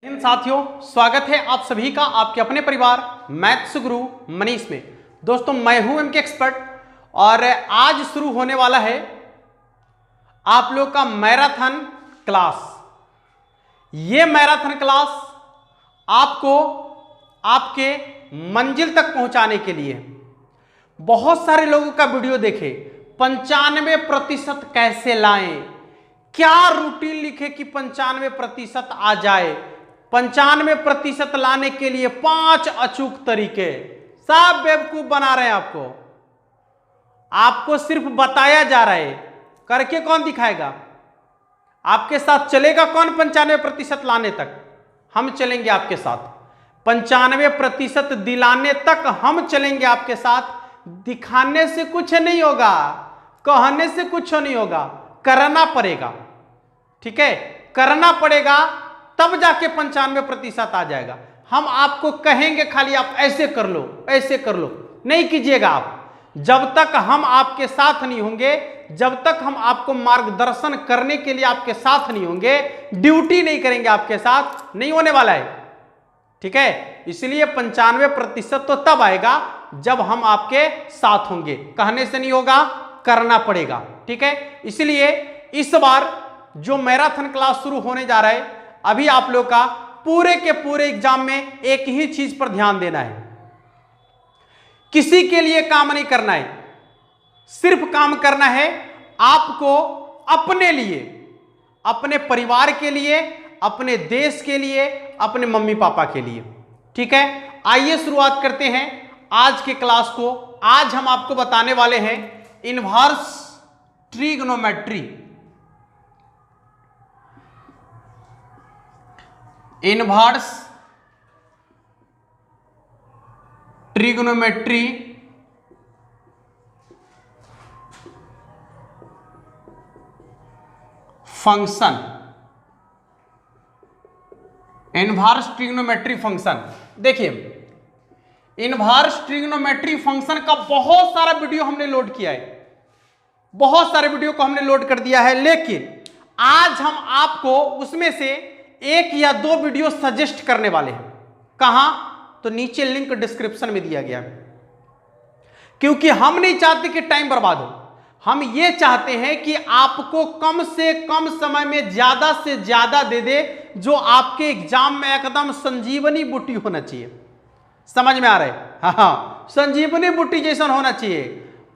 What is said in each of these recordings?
साथियों, स्वागत है आप सभी का आपके अपने परिवार मैथ्स गुरु मनीष में। दोस्तों, मैं हूं एमके एक्सपर्ट और आज शुरू होने वाला है आप लोग का मैराथन क्लास। ये मैराथन क्लास आपको आपके मंजिल तक पहुंचाने के लिए बहुत सारे लोगों का वीडियो देखे 95% कैसे लाएं, क्या रूटीन लिखे कि 95% आ जाए। 95% लाने के लिए 5 अचूक तरीके, सब बेवकूफ बना रहे हैं आपको सिर्फ बताया जा रहा है, करके कौन दिखाएगा? आपके साथ चलेगा कौन 95% लाने तक? हम चलेंगे आपके साथ 95% दिलाने तक। हम चलेंगे आपके साथ। दिखाने से कुछ नहीं होगा, कहने से कुछ नहीं होगा, करना पड़ेगा। ठीक है, करना पड़ेगा, तब जाके 95% आ जाएगा। हम आपको कहेंगे खाली आप ऐसे कर लो, ऐसे कर लो, नहीं कीजिएगा आप। जब तक हम आपके साथ नहीं होंगे, जब तक हम आपको मार्गदर्शन करने के लिए आपके साथ नहीं होंगे, ड्यूटी नहीं करेंगे आपके साथ, नहीं होने वाला है। ठीक है, इसलिए 95% तो तब आएगा जब हम आपके साथ होंगे। कहने से नहीं होगा, करना पड़ेगा। ठीक है, इसलिए इस बार जो मैराथन क्लास शुरू होने जा रहा है, अभी आप लोग का पूरे के पूरे एग्जाम में एक ही चीज पर ध्यान देना है। किसी के लिए काम नहीं करना है, सिर्फ काम करना है आपको अपने लिए, अपने परिवार के लिए, अपने देश के लिए, अपने मम्मी पापा के लिए। ठीक है, आइए शुरुआत करते हैं आज के क्लास को। आज हम आपको बताने वाले हैं inverse trigonometry. Inverse trigonometry function. Inverse trigonometry function, देखिए इनवर्स ट्रिग्नोमेट्री फंक्शन का बहुत सारा वीडियो हमने लोड किया है, बहुत सारे वीडियो को हमने लोड कर दिया है, लेकिन आज हम आपको उसमें से 1 या 2 वीडियो सजेस्ट करने वाले हैं। कहां? तो नीचे लिंक डिस्क्रिप्शन में दिया गया है। क्योंकि हम नहीं चाहते कि टाइम बर्बाद हो, हम ये चाहते हैं कि आपको कम से कम समय में ज्यादा से ज्यादा दे दे, जो आपके एग्जाम में एकदम संजीवनी बूटी होना चाहिए। समझ में आ रहा है? हाँ, संजीवनी बूटी जैसा होना चाहिए,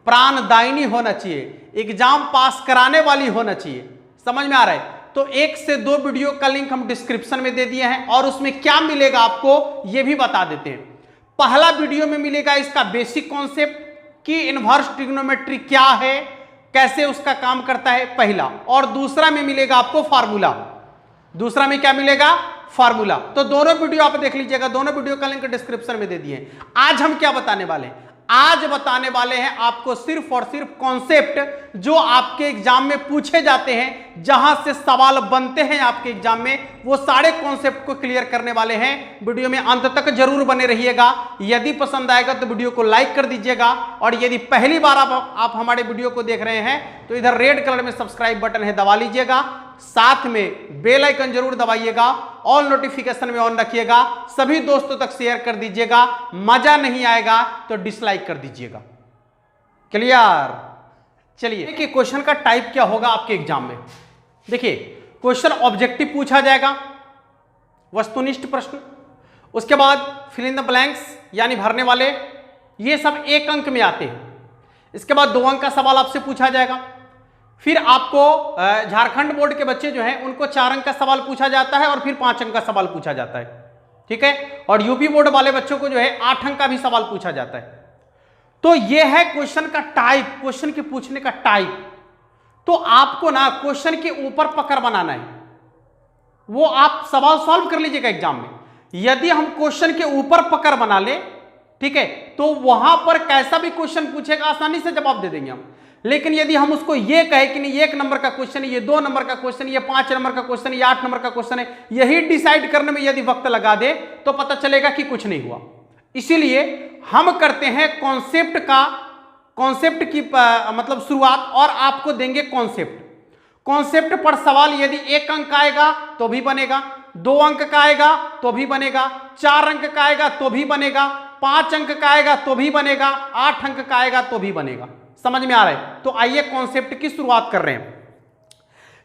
प्राणदायिनी होना चाहिए, एग्जाम पास कराने वाली होना चाहिए। समझ में आ रहा है? तो 1 से 2 वीडियो का लिंक हम डिस्क्रिप्शन में दे दिए हैं और उसमें क्या मिलेगा आपको ये भी बता देते हैं। पहला वीडियो में मिलेगा इसका बेसिक कॉन्सेप्ट कि इनवर्स ट्रिग्नोमेट्री क्या है, कैसे उसका काम करता है, पहला। और दूसरा में मिलेगा आपको फार्मूला। दूसरा में क्या मिलेगा? फार्मूला। तो दोनों वीडियो आप देख लीजिएगा, दोनों वीडियो का लिंक डिस्क्रिप्शन में दे दिए। आज हम क्या बताने वाले हैं? आज बताने वाले हैं आपको सिर्फ और सिर्फ कॉन्सेप्ट जो आपके एग्जाम में पूछे जाते हैं, जहां से सवाल बनते हैं आपके एग्जाम में, वो सारे कॉन्सेप्ट को क्लियर करने वाले हैं। वीडियो में अंत तक जरूर बने रहिएगा। यदि पसंद आएगा तो वीडियो को लाइक कर दीजिएगा, और यदि पहली बार आप हमारे वीडियो को देख रहे हैं तो इधर रेड कलर में सब्सक्राइब बटन है, दबा लीजिएगा। साथ में बेल आइकन जरूर दबाइएगा, ऑल नोटिफिकेशन में ऑन रखिएगा, सभी दोस्तों तक शेयर कर दीजिएगा। मजा नहीं आएगा तो डिसलाइक कर दीजिएगा। क्लियर? चलिए, देखिए क्वेश्चन का टाइप क्या होगा आपके एग्जाम में। देखिए, क्वेश्चन ऑब्जेक्टिव पूछा जाएगा, वस्तुनिष्ठ प्रश्न। उसके बाद फिल इन द ब्लैंक्स यानी भरने वाले, ये सब 1 अंक में आते हैं। इसके बाद 2 अंक का सवाल आपसे पूछा जाएगा। फिर आपको झारखंड बोर्ड के बच्चे जो हैं उनको 4 अंक का सवाल पूछा जाता है और फिर 5 अंक का सवाल पूछा जाता है। ठीक है, और यूपी बोर्ड वाले बच्चों को जो है 8 अंक का भी सवाल पूछा जाता है। तो यह है क्वेश्चन का टाइप, क्वेश्चन के पूछने का टाइप। तो आपको ना क्वेश्चन के ऊपर पकड़ बनाना है, वो आप सवाल सॉल्व कर लीजिएगा एग्जाम में। यदि हम क्वेश्चन के ऊपर पकड़ बना ले, ठीक है, तो वहां पर कैसा भी क्वेश्चन पूछेगा आसानी से जवाब दे देंगे हम। लेकिन यदि हम उसको ये कहे कि नहीं 1 नंबर का क्वेश्चन है, ये 2 नंबर का क्वेश्चन, ये 5 नंबर का क्वेश्चन, ये 8 नंबर का क्वेश्चन है, यही डिसाइड करने में यदि वक्त लगा दे तो पता चलेगा कि कुछ नहीं हुआ। इसीलिए हम करते हैं कॉन्सेप्ट की मतलब शुरुआत, और आपको देंगे कॉन्सेप्ट। कॉन्सेप्ट पर सवाल यदि 1 अंक आएगा तो भी बनेगा, 2 अंक का आएगा तो भी बनेगा, 4 अंक का आएगा तो भी बनेगा, 5 अंक का आएगा तो भी बनेगा, 8 अंक का आएगा तो भी बनेगा। समझ में आ रहा है? तो आइए कॉन्सेप्ट की शुरुआत कर रहे हैं।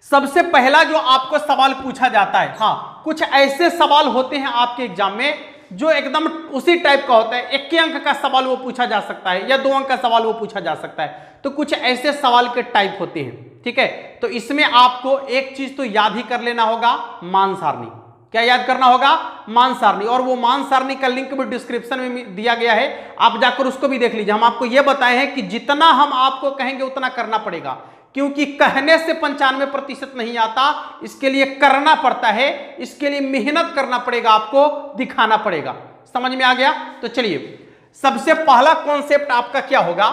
सबसे पहला जो आपको सवाल पूछा जाता है, हाँ कुछ ऐसे सवाल होते हैं आपके एग्जाम में जो एकदम उसी टाइप का होता है, 1 अंक का सवाल वो पूछा जा सकता है या 2 अंक का सवाल वो पूछा जा सकता है। तो कुछ ऐसे सवाल के टाइप होते हैं, ठीक है। तो इसमें आपको एक चीज तो याद ही कर लेना होगा, मान सारणी। क्या याद करना होगा? मान सारणी। और वो मान सारणी का लिंक भी डिस्क्रिप्शन में दिया गया है, आप जाकर उसको भी देख लीजिए। हम आपको ये बताए हैं कि जितना हम आपको कहेंगे उतना करना पड़ेगा, क्योंकि कहने से 95% नहीं आता, इसके लिए करना पड़ता है, इसके लिए मेहनत करना पड़ेगा, आपको दिखाना पड़ेगा। समझ में आ गया? तो चलिए सबसे पहला कॉन्सेप्ट आपका क्या होगा,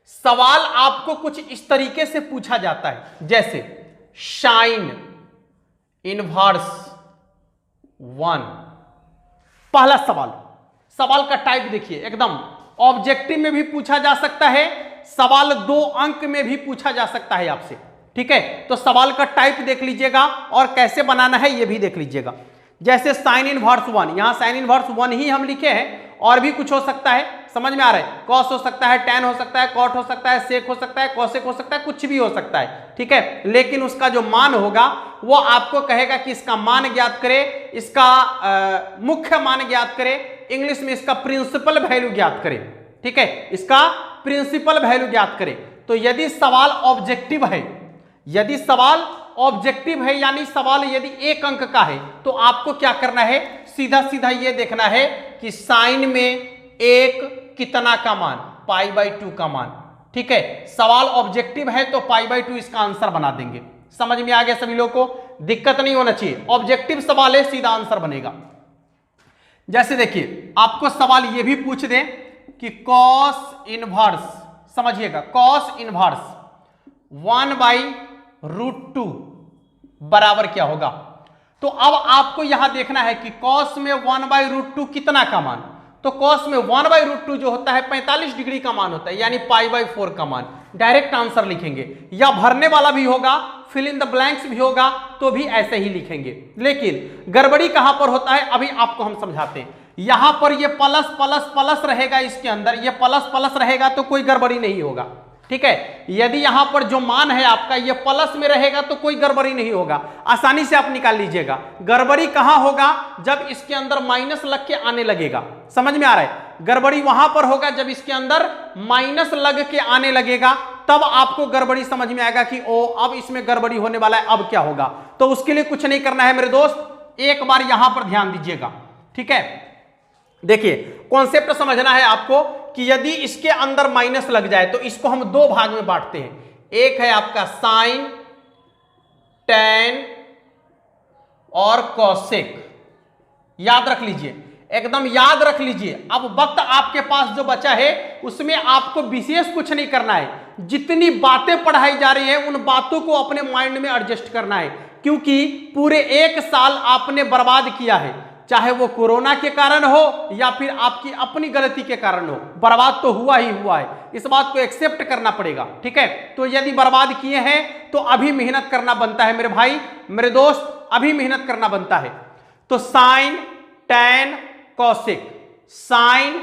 सवाल आपको कुछ इस तरीके से पूछा जाता है, जैसे साइन इनवर्स 1। पहला सवाल, सवाल का टाइप देखिए, एकदम ऑब्जेक्टिव में भी पूछा जा सकता है, सवाल 2 अंक में भी पूछा जा सकता है आपसे, ठीक है। तो सवाल का टाइप देख लीजिएगा और कैसे बनाना है ये भी देख लीजिएगा। जैसे साइन इनवर्स 1, यहां साइन इनवर्स 1 ही हम लिखे हैं, और भी कुछ हो सकता है, समझ में आ रहा है? कॉस हो सकता है, टैन हो सकता है, कॉट हो सकता है, सेक हो सकता है, कॉसेक हो सकता है, कुछ भी हो सकता है, ठीक है। लेकिन उसका जो मान होगा वो आपको कहेगा कि इसका मान ज्ञात करे, इसका मुख्य मान ज्ञात करे, इंग्लिश में इसका प्रिंसिपल वैल्यू ज्ञात करे, ठीक है, इसका प्रिंसिपल वैल्यू ज्ञात करे। तो यदि सवाल ऑब्जेक्टिव है, यदि सवाल ऑब्जेक्टिव है यानी सवाल यदि 1 अंक का है, तो आपको क्या करना है, सीधा सीधा ये देखना है कि साइन में 1 कितना का मान, π/2 का मान, ठीक है। सवाल ऑब्जेक्टिव है तो π/2 इसका आंसर बना देंगे। समझ में आ गया सभी लोगों को? दिक्कत नहीं होना चाहिए, ऑब्जेक्टिव सवाल है, सीधा आंसर बनेगा। जैसे देखिए आपको सवाल ये भी पूछ दें कि कॉस इनवर्स, समझिएगा, कॉस इनवर्स 1/√2 बराबर क्या होगा। तो अब आपको यहां देखना है कि कॉस में 1/√2 कितना का मान, तो कॉस में 1/√2 जो होता है 45 डिग्री का मान होता है, यानी π/4 का मान। डायरेक्ट आंसर लिखेंगे, या भरने वाला भी होगा, फिल इन द ब्लैंक्स भी होगा, तो भी ऐसे ही लिखेंगे। लेकिन गड़बड़ी कहां पर होता है, अभी आपको हम समझाते हैं। यहां पर ये प्लस प्लस प्लस रहेगा, इसके अंदर ये प्लस प्लस रहेगा तो कोई गड़बड़ी नहीं होगा, ठीक है। यदि यहां पर जो मान है आपका ये प्लस में रहेगा तो कोई गड़बड़ी नहीं होगा, आसानी से आप निकाल लीजिएगा। गड़बड़ी कहां होगा, जब इसके अंदर माइनस लग के आने लगेगा। समझ में आ रहा है? गड़बड़ी वहां पर होगा जब इसके अंदर माइनस लग के आने लगेगा, तब आपको गड़बड़ी समझ में आएगा कि ओ अब इसमें गड़बड़ी होने वाला है, अब क्या होगा। तो उसके लिए कुछ नहीं करना है मेरे दोस्त, एक बार यहां पर ध्यान दीजिएगा, ठीक है। देखिए कॉन्सेप्ट समझना है आपको कि यदि इसके अंदर माइनस लग जाए तो इसको हम 2 भाग में बांटते हैं। एक है आपका साइन, टैन और कॉसेक। याद रख लीजिए, एकदम याद रख लीजिए। अब वक्त आपके पास जो बचा है उसमें आपको विशेष कुछ नहीं करना है, जितनी बातें पढ़ाई जा रही है उन बातों को अपने माइंड में एडजस्ट करना है, क्योंकि पूरे 1 साल आपने बर्बाद किया है, चाहे वो कोरोना के कारण हो या फिर आपकी अपनी गलती के कारण हो, बर्बाद तो हुआ ही हुआ है, इस बात को एक्सेप्ट करना पड़ेगा, ठीक है। तो यदि बर्बाद किए हैं तो अभी मेहनत करना बनता है मेरे भाई मेरे दोस्त, अभी मेहनत करना बनता है। तो sine, tan, cosec, sine,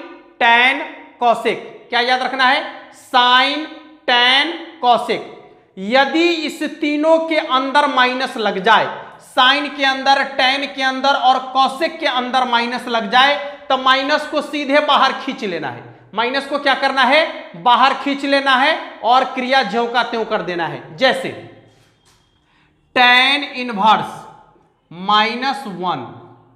tan, cosec, क्या याद रखना है, साइन, टैन, कॉसेक। यदि इस तीनों के अंदर माइनस लग जाए, साइन के अंदर, टैन के अंदर और कॉसेक के अंदर माइनस लग जाए, तो माइनस को सीधे बाहर खींच लेना है। माइनस को क्या करना है, बाहर खींच लेना है और क्रिया ज्यों का त्यों कर देना है। जैसे टैन इनवर्स -1,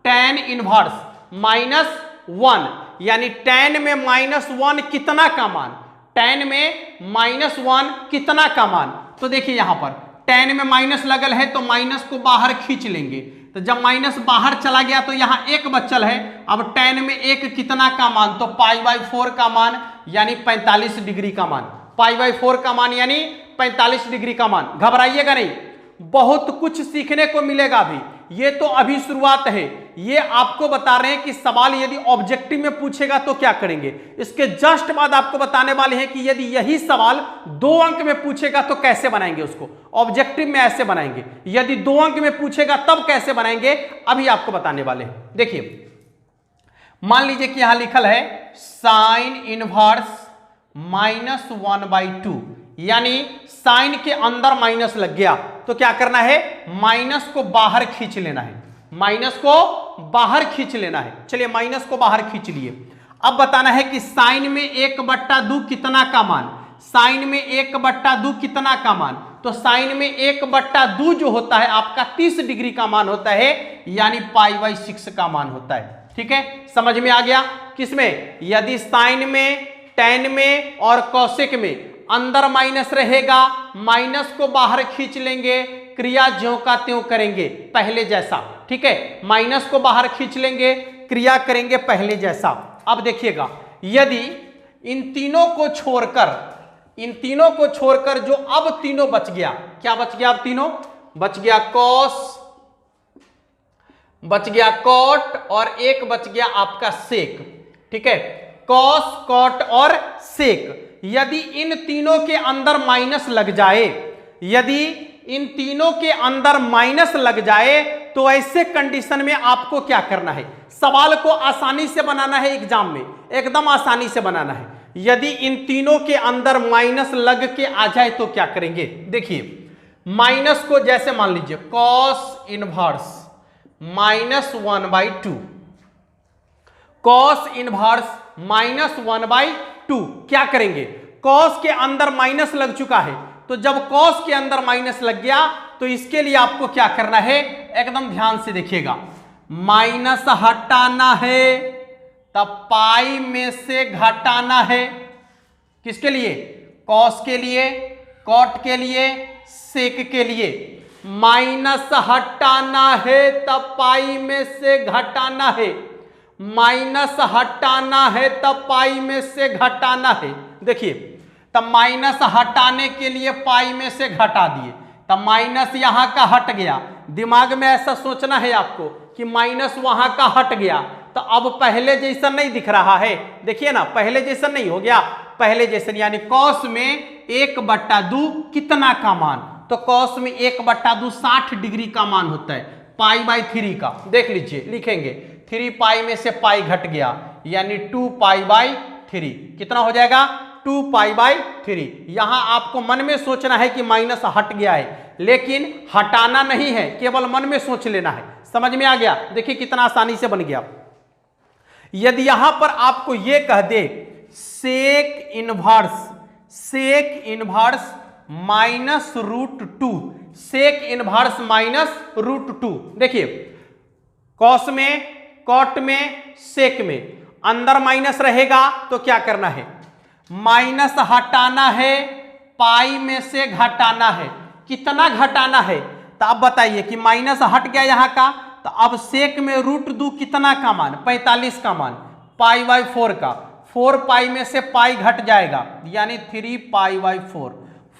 टैन इनवर्स -1, यानी टैन में -1 कितना का मान, टैन में -1 कितना का मान। तो देखिए यहां पर टैन में माइनस लगल है तो माइनस को बाहर खींच लेंगे, तो जब माइनस बाहर चला गया तो यहां 1 बचल है। अब टैन में 1 कितना का मान, तो π/4 का मान, यानी 45 डिग्री का मान, π/4 का मान यानी 45 डिग्री का मान। घबराइएगा नहीं, बहुत कुछ सीखने को मिलेगा अभी। ये तो अभी शुरुआत है, ये आपको बता रहे हैं कि सवाल यदि ऑब्जेक्टिव में पूछेगा तो क्या करेंगे। इसके जस्ट बाद आपको बताने वाले हैं कि यदि यही सवाल 2 अंक में पूछेगा तो कैसे बनाएंगे उसको। ऑब्जेक्टिव में ऐसे बनाएंगे, यदि 2 अंक में पूछेगा तब कैसे बनाएंगे, अभी आपको बताने वाले हैं। देखिए मान लीजिए कि यहां लिखल है साइन इनवर्स -1/2, यानी साइन के अंदर माइनस लग गया तो क्या करना है, माइनस को बाहर खींच लेना है, माइनस को बाहर खींच लेना है। चलिए माइनस को बाहर खींच लिए। अब बताना है कि साइन में 1/2 कितना का मान, साइन में 1/2 कितना का मान, तो साइन में 1/2 जो होता है आपका 30 डिग्री का मान होता है, यानी π/6 का मान होता है। ठीक है, समझ में आ गया। किसमें, यदि साइन में, tan में और कौशिक में अंदर माइनस रहेगा, माइनस को बाहर खींच लेंगे, क्रिया ज्यों का त्यों करेंगे पहले जैसा। ठीक है, माइनस को बाहर खींच लेंगे, क्रिया करेंगे पहले जैसा। अब देखिएगा, यदि इन तीनों को छोड़कर जो अब तीनों बच गया, क्या बच गया, अब तीनों बच गया, कॉस बच गया, कॉट और एक बच गया आपका सेक। ठीक है, कॉस, कॉट और सेक, यदि इन तीनों के अंदर माइनस लग जाए, यदि इन तीनों के अंदर माइनस लग जाए तो ऐसे कंडीशन में आपको क्या करना है, सवाल को आसानी से बनाना है, एग्जाम में एकदम आसानी से बनाना है। यदि इन तीनों के अंदर माइनस लग के आ जाए तो क्या करेंगे। देखिए माइनस को जैसे मान लीजिए कॉस इनवर्स -1/2, कॉस इनवर्स -1/2, क्या करेंगे, कॉस के अंदर माइनस लग चुका है, तो जब कॉस के अंदर माइनस लग गया तो इसके लिए आपको क्या करना है, एकदम ध्यान से देखिएगा, माइनस हटाना है, तब पाई में से घटाना है। किसके लिए, कॉस के लिए, कॉट के लिए, सेक के लिए। माइनस हटाना है तब पाई में से घटाना है, माइनस हटाना है तब पाई में से घटाना है। देखिए तब माइनस हटाने के लिए पाई में से घटा दिए, तब माइनस यहां का हट गया। दिमाग में ऐसा सोचना है आपको कि माइनस वहां का हट गया, तो अब पहले जैसा नहीं दिख रहा है। देखिए ना, पहले जैसा नहीं हो गया, पहले जैसा, यानी कॉस में 1/2 कितना का मान, तो कॉस में 1/2 60 डिग्री का मान होता है, π/3 का। देख लीजिए, लिखेंगे 3 पाई में से पाई घट गया, यानी 2 π/3 कितना हो जाएगा, 2 π/3। यहां आपको मन में सोचना है कि माइनस हट गया है, लेकिन हटाना नहीं है, केवल मन में सोच लेना है। समझ में आ गया, देखिए कितना आसानी से बन गया। यदि यहां पर आपको यह कह दे सेक इनवर्स -√2, सेक इनवर्स -√2। देखिए कॉस में, कॉट में, सेक में अंदर माइनस रहेगा तो क्या करना है, माइनस हटाना है, पाई में से घटाना है। कितना घटाना है, तो अब बताइए कि माइनस हट गया यहां का, तो अब सेक में √2 कितना का मान, 45 का मान, π/4 का, 4 पाई में से पाई घट जाएगा, यानी 3 π/4,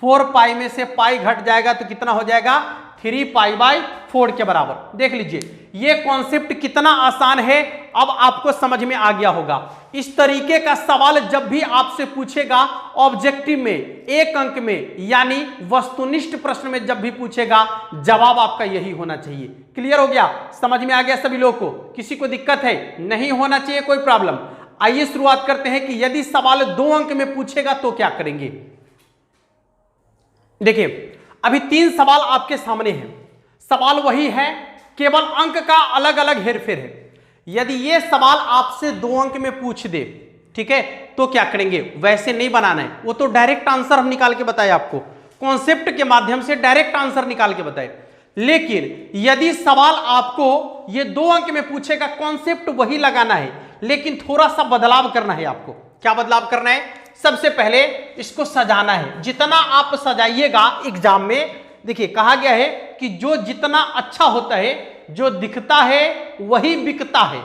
4 पाई में से पाई घट जाएगा तो कितना हो जाएगा, 3 π/4 के बराबर। देख लीजिए ये कॉन्सेप्ट कितना आसान है, अब आपको समझ में आ गया होगा। इस तरीके का सवाल जब भी आपसे पूछेगा ऑब्जेक्टिव में 1 अंक में, यानी वस्तुनिष्ठ प्रश्न में जब भी पूछेगा, जवाब आपका यही होना चाहिए। क्लियर हो गया, समझ में आ गया सभी लोगों को, किसी को दिक्कत है, नहीं होना चाहिए कोई प्रॉब्लम। आइए शुरुआत करते हैं कि यदि सवाल 2 अंक में पूछेगा तो क्या करेंगे। देखिए अभी 3 सवाल आपके सामने हैं, सवाल वही है, केवल अंक का अलग अलग हेरफेर है। यदि ये सवाल आपसे 2 अंक में पूछ दे, ठीक है, तो क्या करेंगे, वैसे नहीं बनाना है, वो तो डायरेक्ट आंसर हम निकाल के बताए आपको, कॉन्सेप्ट के माध्यम से डायरेक्ट आंसर निकाल के बताए। लेकिन यदि सवाल आपको ये 2 अंक में पूछेगा, कॉन्सेप्ट वही लगाना है, लेकिन थोड़ा सा बदलाव करना है आपको। क्या बदलाव करना है, सबसे पहले इसको सजाना है। जितना आप सजाइएगा एग्जाम में, देखिए कहा गया है कि जो जितना अच्छा होता है, जो दिखता है वही बिकता है।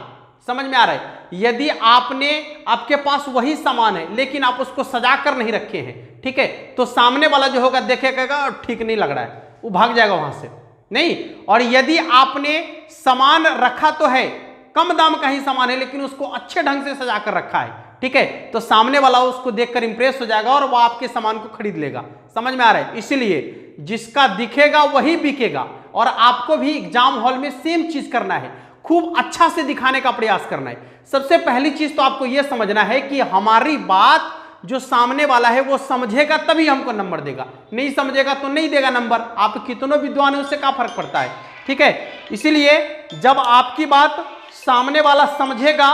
समझ में आ रहा है, यदि आपके पास वही सामान है लेकिन आप उसको सजा कर नहीं रखे हैं, ठीक है, तो सामने वाला जो होगा देखेगा ठीक नहीं लग रहा है, वो भाग जाएगा वहां से। नहीं। और यदि आपने सामान रखा तो है, कम दाम का ही सामान है, लेकिन उसको अच्छे ढंग से सजा कर रखा है, ठीक है, तो सामने वाला उसको देखकर इंप्रेस हो जाएगा और वो आपके सामान को खरीद लेगा। समझ में आ रहा है? इसलिए जिसका दिखेगा वही बिकेगा, और आपको भी एग्जाम हॉल में सेम चीज करना है, खूब अच्छा से दिखाने का प्रयास करना है। सबसे पहली चीज तो आपको यह समझना है कि हमारी बात जो सामने वाला है वो समझेगा तभी हमको नंबर देगा, नहीं समझेगा तो नहीं देगा नंबर। आप कितनों विद्वान है उससे क्या फर्क पड़ता है, ठीक है। इसीलिए जब आपकी बात सामने वाला समझेगा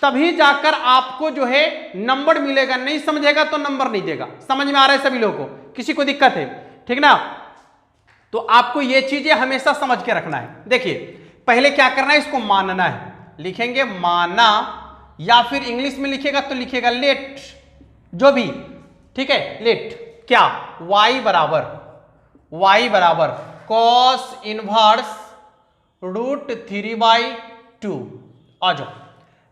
तभी जाकर आपको जो है नंबर मिलेगा, नहीं समझेगा तो नंबर नहीं देगा। समझ में आ रहा है सभी लोगों को? किसी को दिक्कत है? ठीक ना? तो आपको ये चीजें हमेशा समझ के रखना है। देखिए पहले क्या करना है, इसको मानना है, लिखेंगे माना, या फिर इंग्लिश में लिखेगा तो लिखेगा लेट, जो भी, ठीक है, लेट क्या, y बराबर कॉस इनवर्स रूट 3/2 आ जाओ,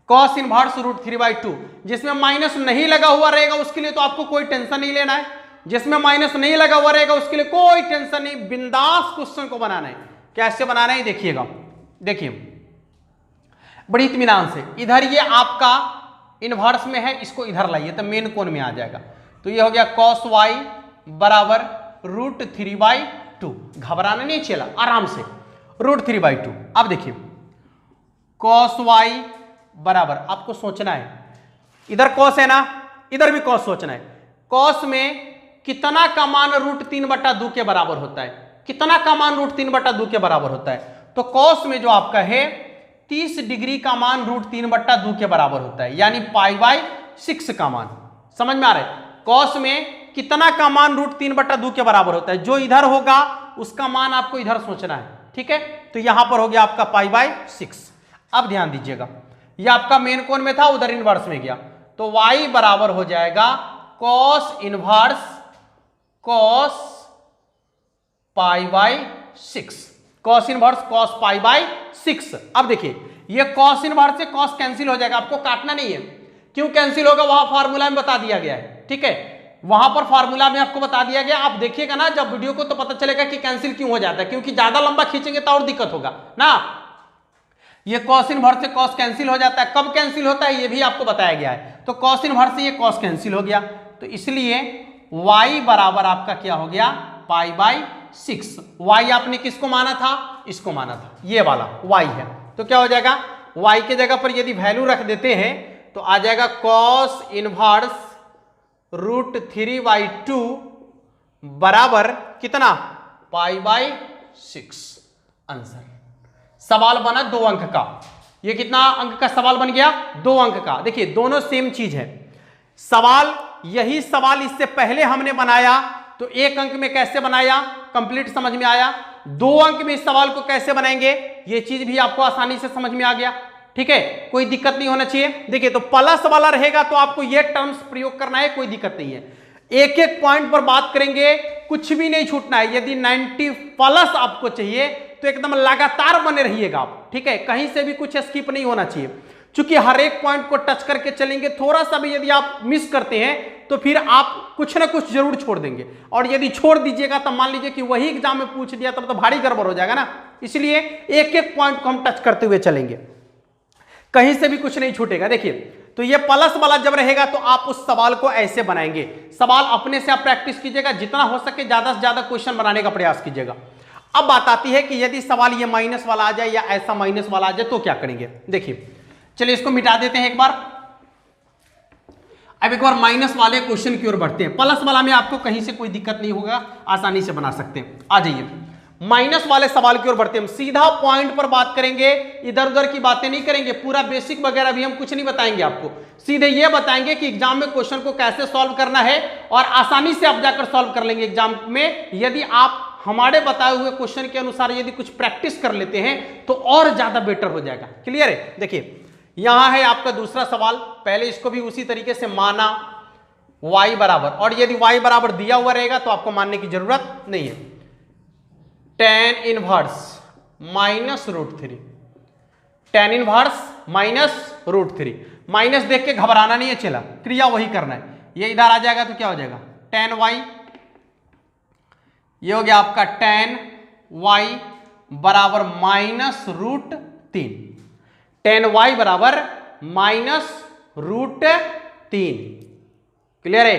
कॉस इनवर्स रूट 3/2। जिसमें माइनस नहीं लगा हुआ रहेगा उसके लिए तो आपको कोई टेंशन नहीं लेना है, जिसमें माइनस नहीं लगा हुआ रहेगा उसके लिए कोई टेंशन नहीं, बिंदास क्वेश्चन को बनाना है। कैसे बनाना है देखिएगा, देखिए बड़ी इत्मीनान से। इधर ये आपका इनवर्स में है, इसको इधर लाइए तो मेन कोण में आ जाएगा। तो ये हो गया cos y बराबर रूट 3/2। घबराना नहीं चला, आराम से रूट 3/2। अब देखिए cos y बराबर, आपको सोचना है, इधर cos है ना, इधर भी cos सोचना है। cos में कितना का मान रूट 3/2 के बराबर होता है, कितना का मान रूट 3/2 के बराबर होता है? तो cos में जो आपका है 30 डिग्री का मान रूट 3/2 के बराबर होता है, यानी π/6 का मान। समझ में आ रहा है? cos में कितना का मान रूट 3/2 के बराबर होता है, जो इधर होगा उसका मान आपको इधर सोचना है, ठीक है। तो यहां पर हो गया आपका π/6। अब ध्यान दीजिएगा, ये आपका मेन कोण में था, उधर इनवर्स में गया, तो y बराबर हो जाएगा cos inverse cos π/6, cos inverse cos π/6। अब देखिए ये cos इनवर्स से cos कैंसिल हो जाएगा, आपको काटना नहीं है। क्यों कैंसिल होगा वहां फार्मूला में बता दिया गया है, ठीक है, वहां पर फार्मूला में आपको बता दिया गया। आप देखिएगा ना जब वीडियो को तो पता चलेगा कि कैंसिल क्यों हो जाता है, क्योंकि ज्यादा लंबा खींचेंगे तो और दिक्कत होगा ना। ये cos इनवर्स से cos कैंसिल हो जाता है, कब कैंसिल होता है ये भी आपको बताया गया है। तो cos इनवर्स से ये cos कैंसिल हो गया, तो इसलिए y बराबर आपका क्या हो गया π/6। y आपने किसको माना था, इसको माना था, ये वाला y है। तो क्या हो जाएगा, y के जगह पर यदि वैल्यू रख देते हैं तो आ जाएगा cos इनवर्स रूट 3/2 बराबर कितना, π/6। आंसर। सवाल बना 2 अंक का, ये कितना अंक का सवाल बन गया, 2 अंक का। देखिए दोनों सेम चीज है। सवाल, यही सवाल इससे पहले हमने बनाया तो 1 अंक में कैसे बनाया, कंप्लीट समझ में आया। 2 अंक में इस सवाल को कैसे बनाएंगे ये चीज भी आपको आसानी से समझ में आ गया, ठीक है, कोई दिक्कत नहीं होना चाहिए। देखिए तो प्लस वाला रहेगा तो आपको ये टर्म्स प्रयोग करना है, कोई दिक्कत नहीं है। एक एक पॉइंट पर बात करेंगे, कुछ भी नहीं छूटना है। यदि 90 प्लस आपको चाहिए तो एकदम लगातार बने रहिएगा आप, ठीक है, कहीं से भी कुछ स्किप नहीं होना चाहिए, क्योंकि हर एक पॉइंट को टच करके चलेंगे। थोड़ा सा भी यदि आप मिस करते हैं तो फिर आप कुछ ना कुछ जरूर छोड़ देंगे, और यदि छोड़ दीजिएगा तो मान लीजिए कि वही एग्जाम में पूछ दिया तब तो भारी गड़बड़ हो जाएगा ना। इसलिए एक एक पॉइंट को हम टच करते हुए चलेंगे, कहीं से भी कुछ नहीं छूटेगा। देखिए तो ये प्लस वाला जब रहेगा तो आप उस सवाल को ऐसे बनाएंगे। सवाल अपने से आप प्रैक्टिस कीजिएगा, जितना हो सके ज्यादा से ज्यादा क्वेश्चन बनाने का प्रयास कीजिएगा। अब बात आती है कि यदि सवाल ये माइनस वाला आ जाए या ऐसा माइनस वाला आ जाए तो क्या करेंगे। देखिए चलिए इसको मिटा देते हैं एक बार। अब एक बार माइनस वाले क्वेश्चन की ओर बढ़ते हैं। प्लस वाला में आपको कहीं से कोई दिक्कत नहीं होगा, आसानी से बना सकते हैं। आ जाइए माइनस वाले सवाल की ओर बढ़ते हैं। हम सीधा पॉइंट पर बात करेंगे, इधर उधर की बातें नहीं करेंगे, पूरा बेसिक वगैरह भी हम कुछ नहीं बताएंगे आपको। सीधे ये बताएंगे कि एग्जाम में क्वेश्चन को कैसे सॉल्व करना है, और आसानी से आप जाकर सॉल्व कर लेंगे एग्जाम में। यदि आप हमारे बताए हुए क्वेश्चन के अनुसार यदि कुछ प्रैक्टिस कर लेते हैं तो और ज्यादा बेटर हो जाएगा। क्लियर है? देखिए यहां है आपका दूसरा सवाल, पहले इसको भी उसी तरीके से माना y बराबर, और यदि y बराबर दिया हुआ रहेगा तो आपको मानने की जरूरत नहीं है। tan inverse minus root 3, tan inverse minus root 3। Minus देख के घबराना नहीं है, चला क्रिया वही करना है। ये इधर आ जाएगा तो क्या हो जाएगा tan y, ये हो गया आपका tan y बराबर -√3, tan y बराबर -√3। क्लियर है?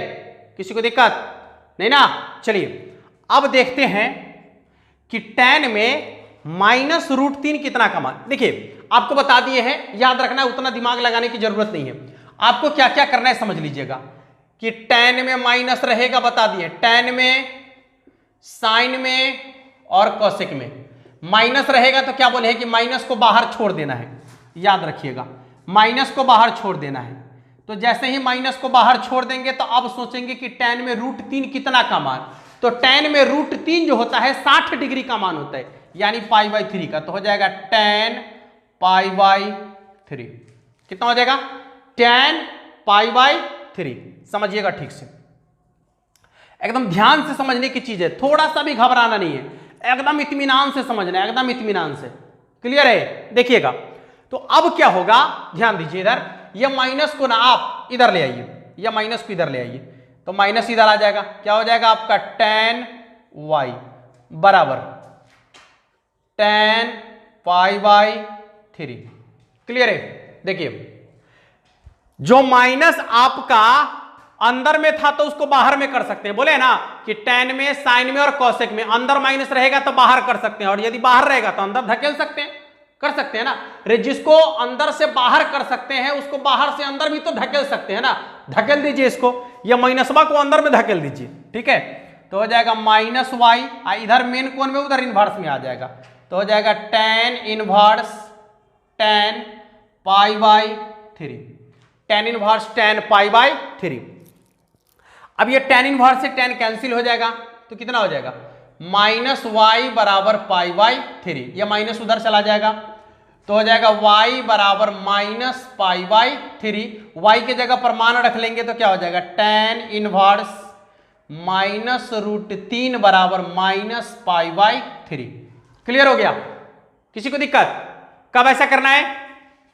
किसी को दिक्कत नहीं ना? चलिए अब देखते हैं कि tan में -√3 कितना का मान। देखिए आपको बता दिए हैं, याद रखना है, उतना दिमाग लगाने की जरूरत नहीं है। आपको क्या क्या करना है समझ लीजिएगा कि tan में माइनस रहेगा, बता दिए, tan में, साइन में और कोसेक में माइनस रहेगा तो क्या बोले हैं कि माइनस को बाहर छोड़ देना है। याद रखिएगा, माइनस को बाहर छोड़ देना है। तो जैसे ही माइनस को बाहर छोड़ देंगे तो अब सोचेंगे कि tan में √3 कितना का मान। तो tan में √3 जो होता है 60 डिग्री का मान होता है, यानी π/3 का। तो हो जाएगा tan π/3। कितना हो जाएगा? tan π/3। समझिएगा ठीक से, एकदम ध्यान से समझने की चीज है, थोड़ा सा भी घबराना नहीं है, एकदम इत्मीनान से समझना है, एकदम इत्मीनान से। क्लियर है? देखिएगा तो अब क्या होगा, ध्यान दीजिए। इधर ये माइनस को ना आप इधर ले आइए, या माइनस को इधर ले आइए, तो माइनस इधर आ जाएगा। क्या हो जाएगा आपका? tan y बराबर tan π/3। क्लियर है? देखिए जो माइनस आपका अंदर में था तो उसको बाहर में कर सकते हैं, बोले ना कि tan में, साइन में और कोसेक में अंदर माइनस रहेगा तो बाहर कर सकते हैं, और यदि बाहर रहेगा तो अंदर धकेल सकते हैं, कर सकते हैं ना। जिसको अंदर से बाहर कर सकते हैं उसको बाहर से अंदर भी तो धकेल सकते हैं ना। धकेल दीजिए इसको, या माइनसवा को अंदर में धकेल दीजिए, ठीक है। तो हो जाएगा -y, इधर मेन कोण में, उधर इनवर्स में आ जाएगा। तो हो जाएगा tan inverse tan π/3, tan inverse tan π/3। अब ये tan इनवर्स से tan कैंसिल हो जाएगा, तो कितना हो जाएगा? -y बराबर π/3, ये माइनस उधर चला जाएगा, तो हो जाएगा y बराबर -π/3। y के जगह पर मान रख लेंगे तो क्या हो जाएगा? tan इनवर्स -√3 बराबर -π/3। क्लियर हो गया? किसी को दिक्कत? कब ऐसा करना है?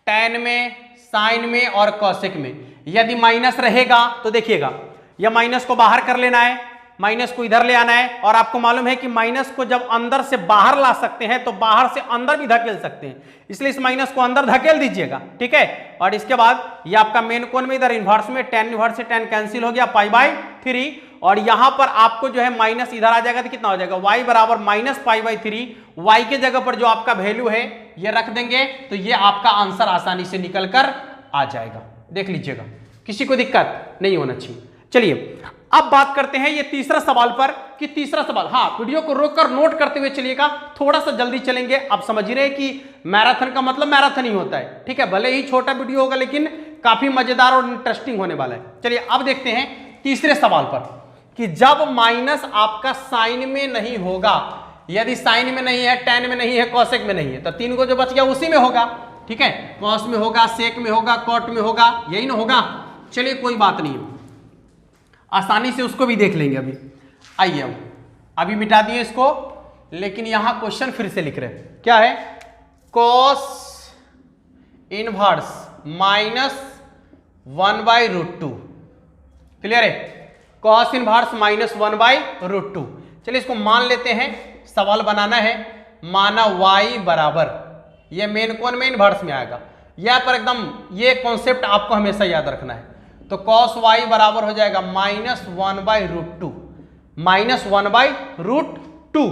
tan में, साइन में और कोसेक में यदि माइनस रहेगा तो देखिएगा, या माइनस को बाहर कर लेना है, माइनस को इधर ले आना है, और आपको मालूम है कि माइनस को जब अंदर से बाहर ला सकते हैं तो बाहर से अंदर भी धकेल सकते हैं, इसलिए इस माइनस को अंदर धकेल दीजिएगा, ठीक है। और इसके बाद ये आपका मेन कोण में इधर इनवर्स में tan इनवर्स से tan कैंसिल हो गया π/3, और यहां पर आपको जो है माइनस इधर आ जाएगा तो कितना हो जाएगा? y बराबर -π/3। y के जगह पर जो आपका वैल्यू है ये रख देंगे तो ये आपका आंसर आसानी से निकल कर आ जाएगा। देख लीजिएगा, किसी को दिक्कत नहीं होना चाहिए। चलिए अब बात करते हैं ये तीसरा सवाल पर, कि तीसरा सवाल, हाँ वीडियो को रोककर नोट करते हुए चलिएगा, थोड़ा सा जल्दी चलेंगे। आप समझ रहे हैं कि मैराथन का मतलब मैराथन ही होता है, ठीक है। भले ही छोटा वीडियो होगा लेकिन काफी मजेदार और इंटरेस्टिंग होने वाला है। चलिए अब देखते हैं तीसरे सवाल पर, कि जब माइनस आपका साइन में नहीं होगा, यदि साइन में नहीं है, tan में नहीं है, कोसेक में नहीं है, तो 3 को जो बच गया उसी में होगा, ठीक है। कॉस में होगा, सेक में होगा, कॉट में होगा, यही ना होगा। चलिए कोई बात नहीं, आसानी से उसको भी देख लेंगे। अभी आइए, अभी मिटा दिए इसको, लेकिन यहां क्वेश्चन फिर से लिख रहे हैं। क्या है? Cos inverse -1/√2। क्लियर है? Cos inverse -1/√2। चलिए इसको मान लेते हैं, सवाल बनाना है। माना y बराबर, ये मेन कोण में इनवर्स में आएगा, यह पर एकदम ये कॉन्सेप्ट आपको हमेशा याद रखना है। तो cos y बराबर हो जाएगा -1/√2, -1/√2।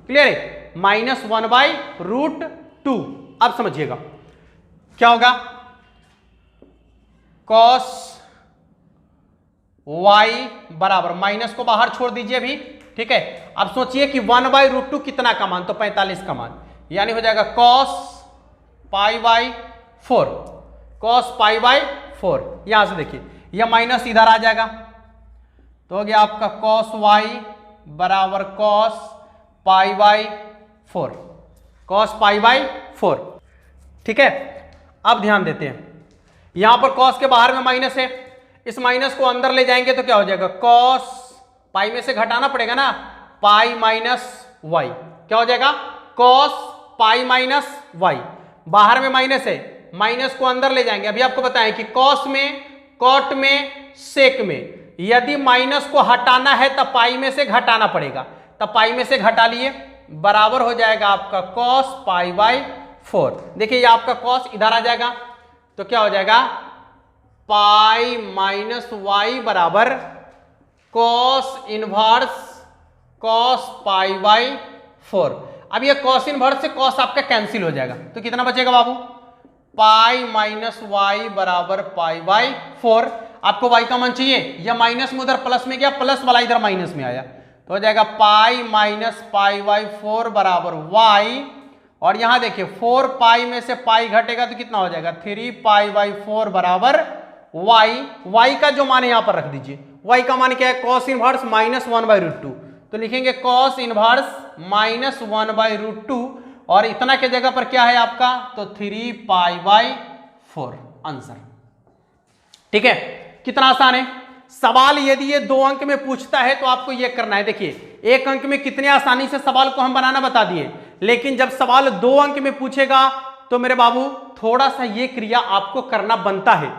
क्लियर है? -1/√2। अब समझिएगा क्या होगा? cos y बराबर, माइनस को बाहर छोड़ दीजिए अभी, ठीक है। अब सोचिए कि 1/√2 कितना का मान? तो 45 का मान, यानी हो जाएगा cos π/4, cos π/4। यहां से देखिए यह माइनस इधर आ जाएगा, तो हो गया आपका cos y बराबर cos π/4, cos π/4, ठीक है। अब ध्यान देते हैं, यहां पर cos के बाहर में माइनस है, इस माइनस को अंदर ले जाएंगे तो क्या हो जाएगा? cos पाई में से घटाना पड़ेगा ना, पाई माइनस वाई, क्या हो जाएगा? cos pi minus y. बाहर में माइनस है, माइनस को अंदर ले जाएंगे। अभी आपको बताएं कि cos में, कॉट में, सेक में यदि माइनस को हटाना है तब पाई में से घटाना पड़ेगा, तब पाई में से घटा लिए, बराबर हो जाएगा आपका cos पाई बाई 4। देखिए ये आपका cos इधर आ जाएगा तो क्या हो जाएगा पाई माइनस वाई बराबर cos inverse cos pi by 4। अब ये cos इनवर्स से cos आपका कैंसिल हो जाएगा तो कितना बचेगा बाबू पाई माइनस वाई बराबर पाई बाई 4। आपको y का मान चाहिए, या माइनस में उधर प्लस में गया, प्लस वाला इधर माइनस में आया तो हो जाएगा पाई माइनस पाई बाई 4 बराबर y। और यहां देखिए 4 पाई में से पाई घटेगा तो कितना हो जाएगा 3 पाई बाई 4 बराबर y का जो मान है यहां पर रख दीजिए। y का मान क्या है cos इनवर्स माइनस 1/√2 तो लिखेंगे cos इनवर्स माइनस 1/√2 और इतना के जगह पर क्या है आपका तो 3 पाई बाई 4 आंसर। ठीक है, कितना आसान है सवाल। यदि ये 2 अंक में पूछता है तो आपको ये करना है। देखिए 1 अंक में कितने आसानी से सवाल को हम बनाना बता दिए, लेकिन जब सवाल 2 अंक में पूछेगा तो मेरे बाबू थोड़ा सा ये क्रिया आपको करना बनता है।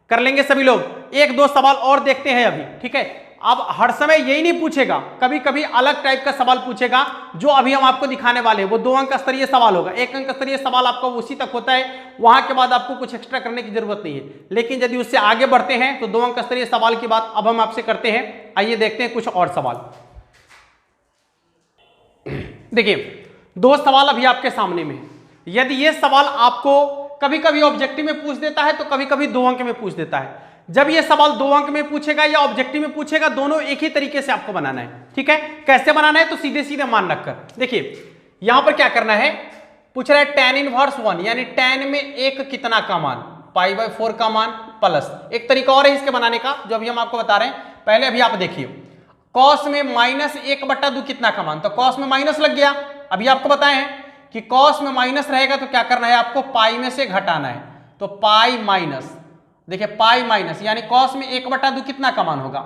कर लेंगे सभी लोग। 1-2 सवाल और देखते हैं अभी। ठीक है, अब हर समय यही नहीं पूछेगा, कभी कभी अलग टाइप का सवाल पूछेगा जो अभी हम आपको दिखाने वाले हैं। वो 2 अंक स्तरीय सवाल होगा। 1 अंक स्तरीय सवाल आपका उसी तक होता है, वहां के बाद आपको कुछ एक्स्ट्रा करने की जरूरत नहीं है। लेकिन यदि उससे आगे बढ़ते हैं तो 2 अंक स्तरीय सवाल की बात अब हम आपसे करते हैं। आइए देखते हैं कुछ और सवाल। देखिए 2 सवाल अभी आपके सामने में। यदि ये सवाल आपको कभी कभी ऑब्जेक्टिव में पूछ देता है तो कभी कभी 2 अंक में पूछ देता है। जब ये सवाल 2 अंक में पूछेगा या ऑब्जेक्टिव में पूछेगा, दोनों एक ही तरीके से आपको बनाना है। ठीक है, कैसे बनाना है तो सीधे सीधे मान रखकर। देखिए यहां पर क्या करना है, पूछ रहा है tan इनवर्स 1 यानी tan में एक कितना का मान पाई बाई 4 का मान प्लस। एक तरीका और है इसके बनाने का जो अभी हम आपको बता रहे हैं। पहले अभी आप देखिए cos में माइनस 1/2 कितना का मान, तो cos में माइनस लग गया। अभी आपको बताए हैं कि cos में माइनस रहेगा तो क्या करना है आपको पाई में से घटाना है। तो पाई माइनस, देखिए पाई माइनस यानी cos में 1/2 कितना का मान होगा।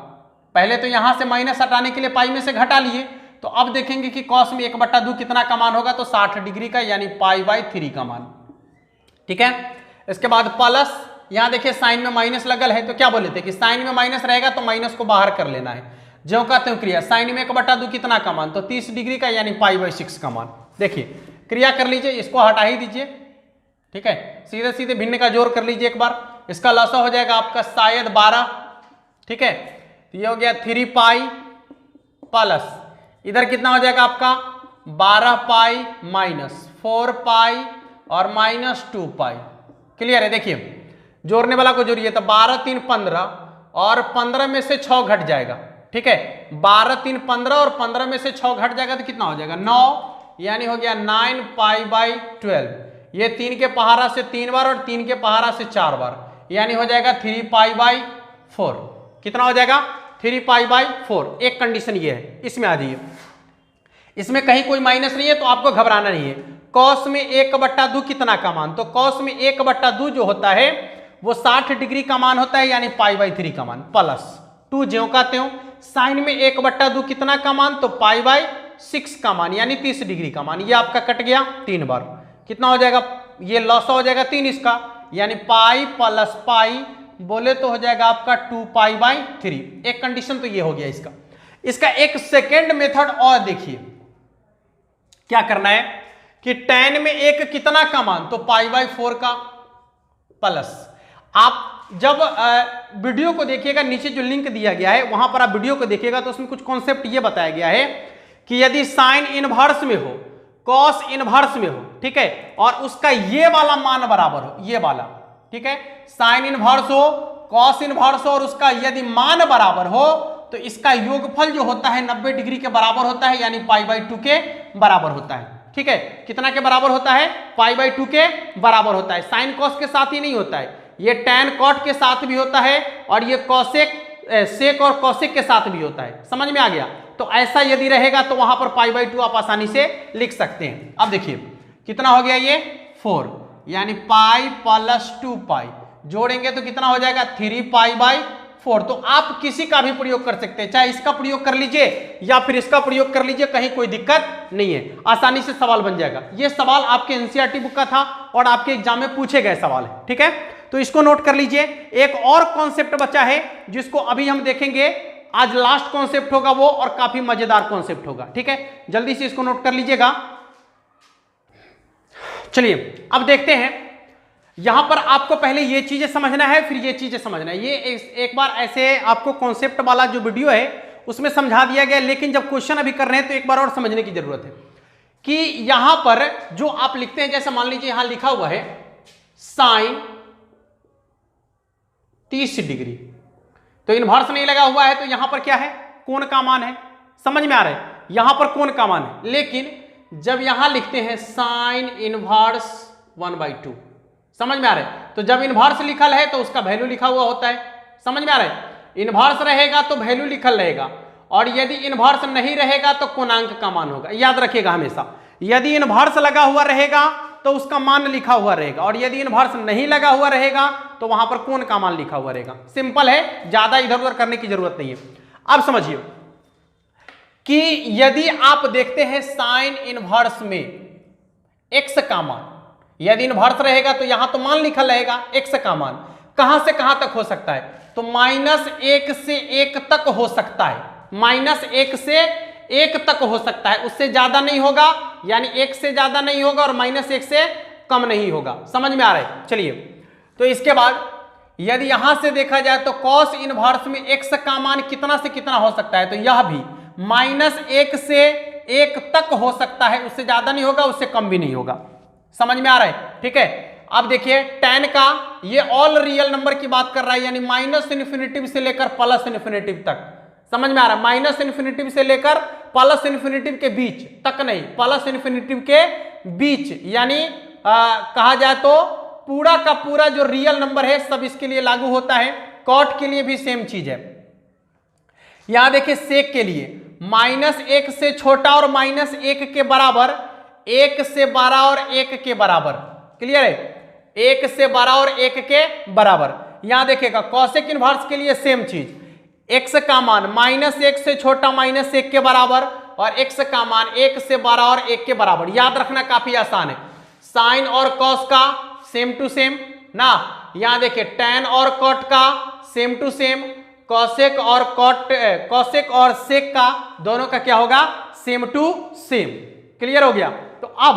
पहले तो यहां से माइनस हटाने के लिए पाई में से घटा लिए, तो अब देखेंगे कि cos में 1/2 कितना का मान होगा तो 60 डिग्री का यानी पाई बाई 3 का मान। ठीक है, इसके बाद प्लस, यहां देखिए साइन में माइनस लगल है तो क्या बोले थे कि साइन में माइनस रहेगा तो माइनस को बाहर कर लेना है। जो कहते हो क्रिया साइन में 1/2 कितना का मान तो 30 डिग्री का यानी पाई बाई 6 का मान। देखिए क्रिया कर लीजिए, इसको हटा ही दीजिए। ठीक है, सीधे सीधे भिन्न का जोड़ कर लीजिए एक बार। इसका लसा हो जाएगा आपका शायद 12। ठीक है, तो ये हो गया 3 पाई प्लस इधर कितना हो जाएगा आपका 12 पाई माइनस 4 पाई और माइनस 2 पाई। क्लियर है, देखिए जोड़ने वाला को जोड़िए तो 12 3 15 और 15 में से 6 घट जाएगा। ठीक है, 12 3 15 और 15 में से 6 घट जाएगा तो कितना हो जाएगा 9 यानी हो गया 9 पाई बाई 12। ये 3 के पहाड़ा से 3 बार और 3 के पहाड़ा से 4 बार यानी हो जाएगा 3 पाई बाई 4। कितना हो जाएगा 3 पाई बाई 4। एक कंडीशन ये है, इसमें आ जाइए। इसमें कहीं कोई माइनस नहीं है तो आपको घबराना नहीं है। cos में 1/2 कितना का मान, तो cos में 1/2 जो होता है वो 60 डिग्री का मान होता है यानी पाई बाई 3 का मान प्लस 2 ज्यों का त्यों। साइन में 1/2 कितना का मान तो पाई बाई 6 का मान यानी 30 डिग्री का मान। ये आपका कट गया 3 बार, कितना हो जाएगा ये लॉस हो जाएगा 3 इसका यानी पाई प्लस पाई बोले तो हो जाएगा आपका 2 पाई बाई 3। एक कंडीशन तो ये हो गया इसका। इसका एक सेकेंड मेथड और देखिए, क्या करना है कि tan में एक कितना का मान तो पाई बाई 4 का प्लस। आप जब वीडियो को देखिएगा नीचे जो लिंक दिया गया है वहां पर आप वीडियो को देखिएगा तो उसमें कुछ कॉन्सेप्ट ये बताया गया है कि यदि साइन इनवर्स में हो कॉस इनवर्स में हो, ठीक है, और उसका ये वाला मान बराबर हो, ये वाला, ठीक है, साइन इनवर्स हो कॉस इनवर्स हो और उसका यदि मान बराबर हो तो इसका योगफल जो होता है 90 डिग्री के बराबर होता है यानी पाई बाई 2 के बराबर होता है। ठीक है, कितना के बराबर होता है पाई बाई 2 के बराबर होता है। साइन कॉस के साथ ही नहीं होता है, ये टैन कॉट के साथ भी होता है और ये कॉसेक सेक और कॉसेक के साथ भी होता है। समझ में आ गया? तो ऐसा यदि रहेगा तो वहां पर पाई बाई 2 आप आसानी से लिख सकते हैं। अब देखिए कितना हो गया ये 4 यानी पाई प्लस 2 पाई जोड़ेंगे तो कितना हो जाएगा 3 पाई बाई 4। तो आप किसी का भी प्रयोग कर सकते हैं, चाहे इसका प्रयोग कर लीजिए या फिर इसका प्रयोग कर लीजिए, कहीं कोई दिक्कत नहीं है, आसानी से सवाल बन जाएगा। ये सवाल आपके एनसीईआरटी बुक का था और आपके एग्जाम में पूछे गए सवाल है। ठीक है, तो इसको नोट कर लीजिए। एक और कॉन्सेप्ट बचा है जिसको अभी हम देखेंगे आज लास्ट कॉन्सेप्ट होगा वो, और काफी मजेदार कॉन्सेप्ट होगा, ठीक है, जल्दी से इसको नोट कर लीजिएगा। चलिए अब देखते हैं, यहां पर आपको पहले ये चीजें समझना है, फिर ये चीजें समझना है। ये एक बार ऐसे आपको कॉन्सेप्ट वाला जो वीडियो है उसमें समझा दिया गया, लेकिन जब क्वेश्चन अभी कर रहे हैं तो एक बार और समझने की जरूरत है कि यहां पर जो आप लिखते हैं, जैसे मान लीजिए यहां लिखा हुआ है साइन 30 डिग्री, तो इनवर्स नहीं लगा हुआ है, तो यहां पर क्या है, कोण का मान है, समझ में आ रहा है, यहां पर कोण का मान है। लेकिन जब यहां लिखते हैं साइन इनवर्स 1/2, समझ में आ रहा है, तो जब इनवर्स लिखल है तो उसका वैल्यू लिखा हुआ होता है, समझ में आ रहा है, इनवर्स रहेगा तो वैल्यू लिखल रहेगा, और यदि इनवर्स नहीं रहेगा तो कोणांक का मान होगा, याद रखिएगा हमेशा। यदि इनवर्स लगा हुआ रहेगा तो उसका मान लिखा हुआ रहेगा, और यदि इनवर्स नहीं लगा हुआ रहेगा तो वहां पर कोण का मान लिखा हुआ रहेगा। सिंपल है, ज्यादा इधर उधर करने की जरूरत नहीं है। अब समझिए कि यदि आप देखते हैं साइन इनवर्स में x का मान, यदि इनवर्स रहेगा तो यहां तो मान लिखा रहेगा, x का मान कहां से कहां तक हो सकता है, तो -1 से 1 तक हो सकता है, -1 से 1 तक हो सकता है, उससे ज्यादा नहीं होगा, यानी 1 से ज्यादा नहीं होगा और -1 से कम नहीं होगा, समझ में आ रहा है। चलिए, तो इसके बाद यदि यहां से देखा जाए तो कॉस इनवर्स में x का मान कितना से कितना हो सकता है, तो यह भी -1 से 1 तक हो सकता है, उससे ज्यादा नहीं होगा, उससे कम भी नहीं होगा, समझ में आ रहा है, ठीक है। अब देखिए tan का, ये ऑल रियल नंबर की बात कर रहा है, यानी -∞ से लेकर +∞ तक, समझ में आ रहा है, -∞ से लेकर +∞ के बीच तक नहीं, +∞ के बीच, यानी कहा जाए तो पूरा का पूरा जो रियल नंबर है सब इसके लिए लागू होता है। कॉट के लिए भी सेम चीज है। यहां देखिए सेक के लिए -1 से छोटा और -1 के बराबर, 1 से 12 और 1 के बराबर, क्लियर है, 1 से 12 और 1 के बराबर। यहां देखिएगा कॉसेक इनवर्स के लिए सेम चीज, x का मान -1 से छोटा -1 के बराबर, और x का मान 1 से 12 और 1 के बराबर। याद रखना काफी आसान है, साइन और कॉस का सेम टू सेम ना, यहां देखिए tan और कॉट का सेम टू सेम, कॉसेक और कॉसेक और सेक का दोनों का क्या होगा, सेम टू सेम, क्लियर हो गया। तो अब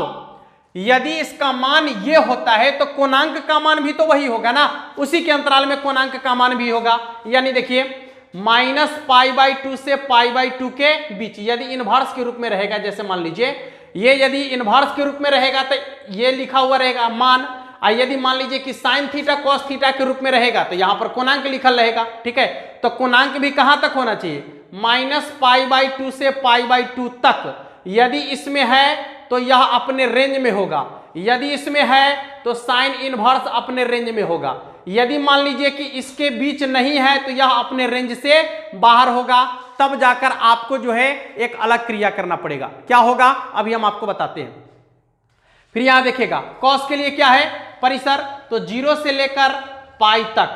यदि इसका मान ये होता है तो कोणांक का मान भी तो वही होगा ना, उसी के अंतराल में कोणांक का मान भी होगा, यानी देखिए -π/2 से π/2 के बीच, यदि इनवर्स के रूप में रहेगा, जैसे मान लीजिए ये यदि इनवर्स के रूप में रहेगा तो ये लिखा हुआ रहेगा मान, और यदि मान लीजिए कि साइन थीटा कॉस थीटा के रूप में रहेगा तो यहां पर कोणांक लिखल रहेगा, ठीक है। तो कोणांक भी कहां तक होना चाहिए, -π/2 से π/2 तक। यदि इसमें है तो यह अपने रेंज में होगा, यदि इसमें है तो साइन इनवर्स अपने रेंज में होगा, यदि मान लीजिए कि इसके बीच नहीं है तो यह अपने रेंज से बाहर होगा, तब जाकर आपको जो है एक अलग क्रिया करना पड़ेगा। क्या होगा अभी हम आपको बताते हैं। फिर यहां देखिएगा कॉस के लिए क्या है परिसर, तो 0 से लेकर पाई तक,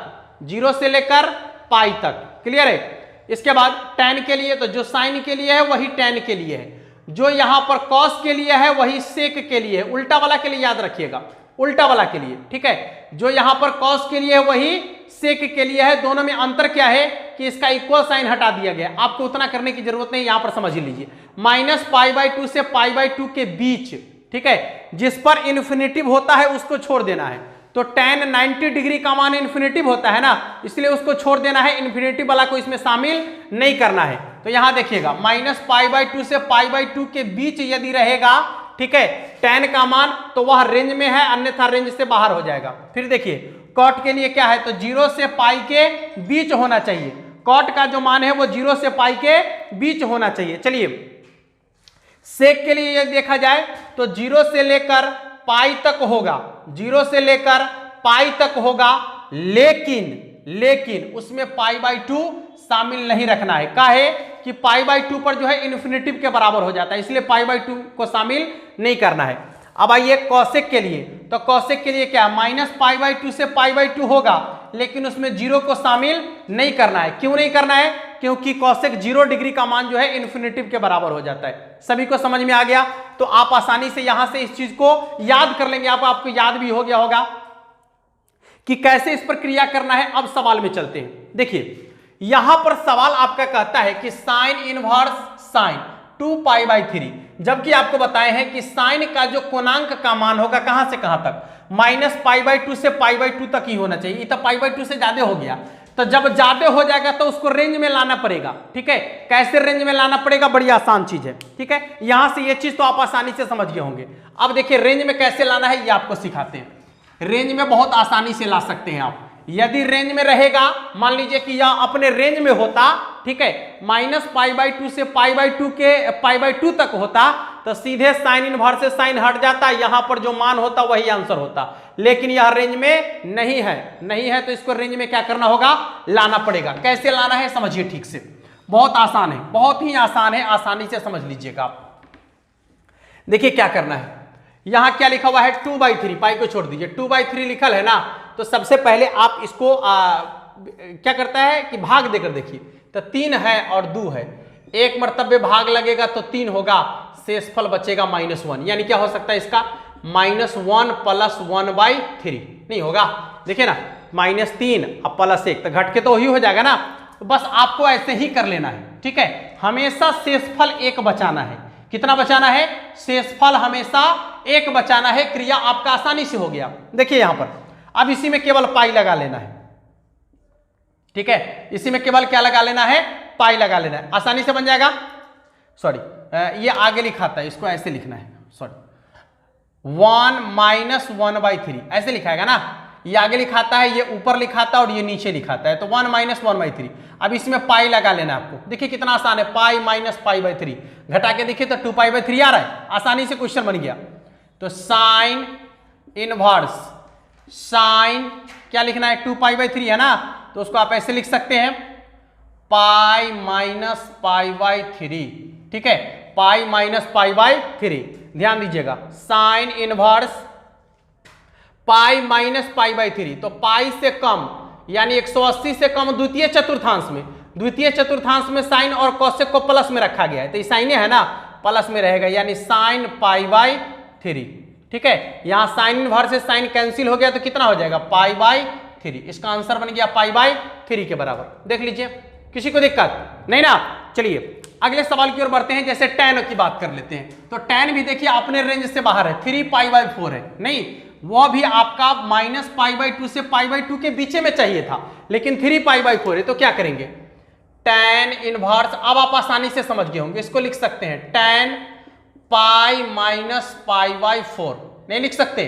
0 से लेकर पाई तक, क्लियर है। इसके बाद tan के लिए, तो जो साइन के लिए है वही tan के लिए है, जो यहां पर कॉस के लिए है वही सेक के लिए है, उल्टा वाला के लिए याद रखिएगा, उल्टा वाला के लिए, ठीक है। जो यहां पर कॉस के लिए है वही सेक के लिए है। दोनों में अंतर क्या है कि इसका इक्वल साइन हटा दिया गया, आपको उतना करने की जरूरत नहीं, यहां पर समझ लीजिए -π/2 से π/2 के बीच, ठीक है, जिस पर इन्फिनिटिव होता है उसको छोड़ देना है। तो tan 90 डिग्री का मान इन्फिनिटिव होता है ना, इसलिए उसको छोड़ देना है, इन्फिनिटिव वाला को इसमें शामिल नहीं करना है। तो यहां देखिएगा -π/2 से π/2 के बीच यदि रहेगा, ठीक है, tan का मान तो वह रेंज में है, अन्यथा रेंज से बाहर हो जाएगा। फिर देखिए कॉट के लिए क्या है, तो 0 से पाई के बीच होना चाहिए, कॉट का जो मान है वो 0 से पाई के बीच होना चाहिए। चलिए सेक के लिए यदि देखा जाए तो 0 से लेकर पाई तक होगा, 0 से लेकर पाई तक होगा, लेकिन उसमें π/2 शामिल नहीं रखना है। काहे कि π/2 पर जो है इन्फिनिटिव के बराबर हो जाता है, इसलिए π/2 को शामिल नहीं करना है। अब आइए कॉसेक के लिए, तो कॉसेक के लिए क्या -π/2 से π/2 होगा, लेकिन उसमें 0 को शामिल नहीं करना है। क्यों नहीं करना है, क्योंकि कॉसेक 0 डिग्री का मान जो है इन्फिनिटिव के बराबर हो जाता है। सभी को समझ में आ गया, तो आप आसानी से यहां से इस चीज को याद कर लेंगे, आपको याद भी हो गया होगा कि कैसे इस पर क्रिया करना है। अब सवाल में चलते हैं। देखिए यहां पर सवाल आपका कहता है कि साइन इनवर्स साइन 2π/3, जबकि आपको बताए हैं कि साइन का जो कोणांक का मान होगा कहां से कहां तक, -π/2 से π/2 तक ही होना चाहिए। तो π/2 से ज्यादा हो गया, तो जब ज्यादा हो जाएगा तो उसको रेंज में लाना पड़ेगा। ठीक है, कैसे रेंज में लाना पड़ेगा, बड़ी आसान चीज है। ठीक है, यहां से ये चीज तो आप आसानी से समझ गए होंगे। अब देखिए रेंज में कैसे लाना है, ये आपको सिखाते हैं। रेंज में बहुत आसानी से ला सकते हैं आप। यदि रेंज में रहेगा, मान लीजिए कि यह अपने रेंज में होता, ठीक है, -π/2 से π/2 तक होता, तो सीधे साइन इनवर्स से साइन हट जाता, यहां पर जो मान होता वही आंसर होता। लेकिन यह रेंज में नहीं है, तो इसको रेंज में क्या करना होगा, लाना पड़ेगा। कैसे लाना है समझिए ठीक से, बहुत आसान है, बहुत ही आसान है, आसानी से समझ लीजिएगा आप। देखिए क्या करना है, यहां क्या लिखा हुआ है 2/3, पाई को छोड़ दीजिए, 2/3 लिखल है ना, तो सबसे पहले आप इसको क्या करता है कि भाग देकर देखिए, तो 3 है और 2 है, एक मर्तबे भाग लगेगा तो 3 होगा, शेषफल बचेगा -1, यानी क्या हो सकता है इसका -1 + 1/3 नहीं होगा। देखिए ना, -3 अब +1 तो घट के तो वही हो जाएगा ना। तो बस आपको ऐसे ही कर लेना है। ठीक है, हमेशा शेषफल 1 बचाना है। कितना बचाना है, शेषफल हमेशा 1 बचाना है। क्रिया आपका आसानी से हो गया। देखिए यहां पर अब इसी में केवल पाई लगा लेना है। ठीक है, इसी में केवल क्या लगा लेना है, पाई लगा लेना है, आसानी से बन जाएगा। सॉरी, ये आगे लिखा था, इसको ऐसे लिखना है, सॉरी 1 - 1/3 ऐसे लिखाएगा ना, ये आगे लिखाता है, ये ऊपर लिखाता है और ये नीचे लिखाता है, तो 1 - 1/3। अब इसमें पाई लगा लेना आपको। देखिए कितना आसान है, पाई - π/3 घटा के देखिए तो 2π/3 आ रहा है, आसानी से क्वेश्चन बन गया। तो साइन इनवर्स साइन क्या लिखना है, 2π/3 है ना, तो उसको आप ऐसे लिख सकते हैं पाई - π/3। ठीक है, पाई - π/3, ध्यान दीजिएगा, साइन इनवर्स पाई - π/3, तो पाई से कम यानी 180 से कम द्वितीय चतुर्थांश में, द्वितीय चतुर्थांश में साइन और कोसेक को प्लस में रखा गया है, तो ये साइन है ना, प्लस में रहेगा, यानी साइन π/3। ठीक है, यहां साइन इनवर्स से साइन कैंसिल हो गया तो कितना हो जाएगा, π/3। इसका आंसर बन गया π/3 के बराबर। देख लीजिए, किसी को दिक्कत नहीं ना। चलिए अगले सवाल की ओर बढ़ते हैं, जैसे tan की बात कर लेते हैं। तो tan भी देखिए अपने रेंज से बाहर है, 3π/4 है, नहीं वो भी आपका -π/2 से π/2 के बीच में चाहिए था, लेकिन 3π/4 है, तो क्या करेंगे, tan इनवर्स। अब आप आसानी से समझ गए होंगे, इसको लिख सकते हैं tan पाई - π/4, नहीं लिख सकते,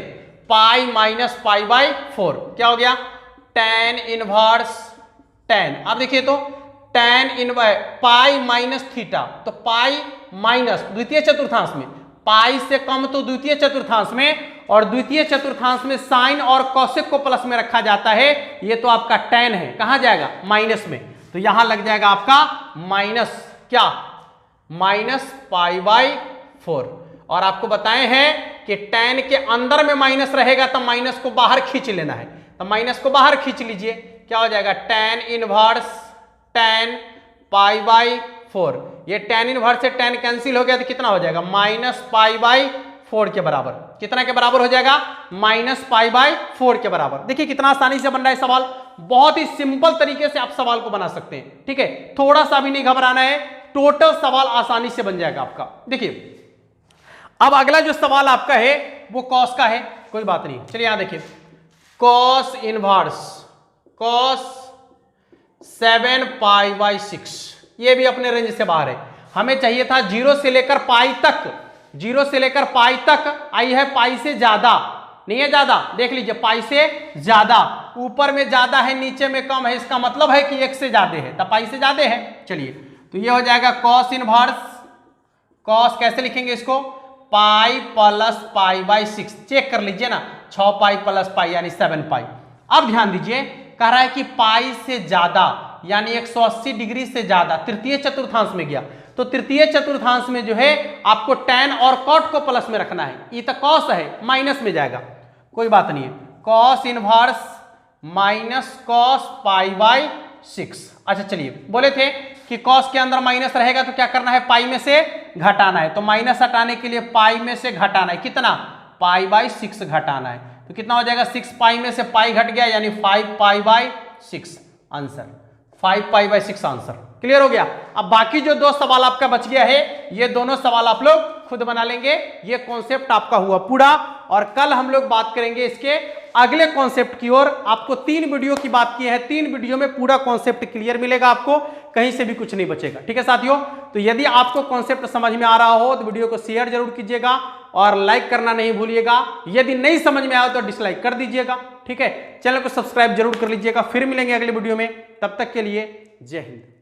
पाई - π/4 क्या हो गया, tan इनवर्स tan। अब देखिए तो tan इनवर्स पाई - थीटा, तो पाई माइनस द्वितीय चतुर्थांश में, पाई से कम तो द्वितीय चतुर्थांश में, और द्वितीय चतुर्थांश में साइन और कोसेक को प्लस में रखा जाता है, ये तो आपका tan है, कहां जाएगा, माइनस में, तो यहां लग जाएगा आपका माइनस क्या, -π/4। और आपको बताए हैं कि tan के अंदर में माइनस रहेगा तो माइनस को बाहर खींच लेना है, तो माइनस को बाहर खींच लीजिए, क्या हो जाएगा, tan इनवर्स tan π/4। ये tan इनवर्स से tan कैंसिल हो गया तो कितना हो जाएगा, -π/4 के बराबर। कितना के बराबर हो जाएगा, -π/4 के बराबर। देखिए कितना आसानी से बन रहा है सवाल, बहुत ही सिंपल तरीके से आप सवाल को बना सकते हैं। ठीक है, थोड़ा सा भी नहीं घबराना है, टोटल सवाल आसानी से बन जाएगा आपका। देखिए अब अगला जो सवाल आपका है वो कॉस का है, कोई बात नहीं। चलिए यहां देखिए, कॉस इनवर्स कॉस 7π/6, ये भी अपने रेंज से बाहर है। हमें चाहिए था 0 से लेकर पाई तक, 0 से लेकर पाई तक आई है, पाई से ज्यादा नहीं है, ज्यादा देख लीजिए, पाई से ज्यादा, ऊपर में ज्यादा है नीचे में कम है, इसका मतलब है कि 1 से ज्यादा है, तब पाई से ज्यादा है। चलिए तो ये हो जाएगा कॉस इनवर्स, कॉस कैसे लिखेंगे इसको, पाई + π/6, चेक कर लीजिए ना, 6π + π यानी 7π। अब ध्यान दीजिए, कह रहा है कि पाई से ज्यादा यानी 180 डिग्री से ज्यादा तृतीय चतुर्थांश में गया, तो तृतीय चतुर्थांश में जो है आपको tan और cot को प्लस में रखना है, ये तो cos है, माइनस में जाएगा, कोई बात नहीं है, cos इनवर्स -cos π/6। अच्छा चलिए, बोले थे कि cos के अंदर माइनस रहेगा तो क्या करना है, पाई में से घटाना है, तो माइनस हटाने के लिए पाई में से घटाना है, कितना, π/6 घटाना है, तो कितना हो जाएगा, 6 पाई में से पाई घट गया यानी 5π/6, answer 5 pi by 6 answer. Clear हो गया। अब बाकी जो 2 सवाल आपका बच गया है, ये दोनों सवाल आप लोग खुद बना लेंगे। ये कॉन्सेप्ट आपका हुआ पूरा, और कल हम लोग बात करेंगे इसके अगले कॉन्सेप्ट की ओर। आपको 3 वीडियो की बात की है, 3 वीडियो में पूरा कॉन्सेप्ट क्लियर मिलेगा आपको, कहीं से भी कुछ नहीं बचेगा। ठीक है साथियों, तो यदि आपको कॉन्सेप्ट समझ में आ रहा हो तो वीडियो को शेयर जरूर कीजिएगा और लाइक करना नहीं भूलिएगा। यदि नहीं समझ में आया तो डिसलाइक कर दीजिएगा। ठीक है, चैनल को सब्सक्राइब जरूर कर लीजिएगा। फिर मिलेंगे अगले वीडियो में, तब तक के लिए जय हिंद।